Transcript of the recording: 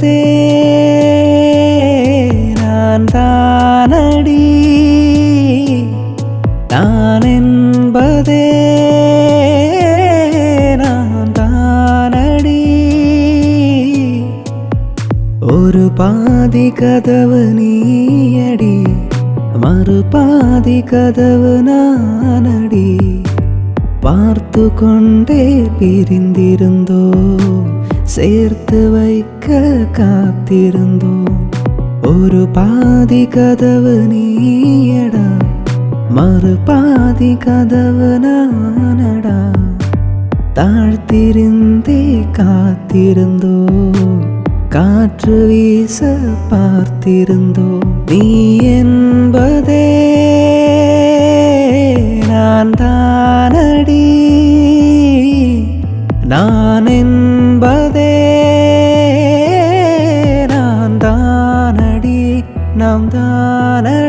என்பதே நான் தானடி, நான் என்பதே நான் தானடி. ஒரு பாதி கதவு நீயடி, மறு பாதி கதவு நானடி. பார்த்து கொண்டே பிரிந்திருந்தோ, சேர்த்து வைக்க காத்திருந்தோ. ஒரு பாதி கதவு நீயடா, மறு பாதி கதவு நானடா. தாழ்த்திருந்தே காத்திருந்தோ, காற்று வீச பார்த்திருந்தோ. நீ என்பதே நான் தானடி, நான் என்பதே நான் தானடி, நாம் தானடி.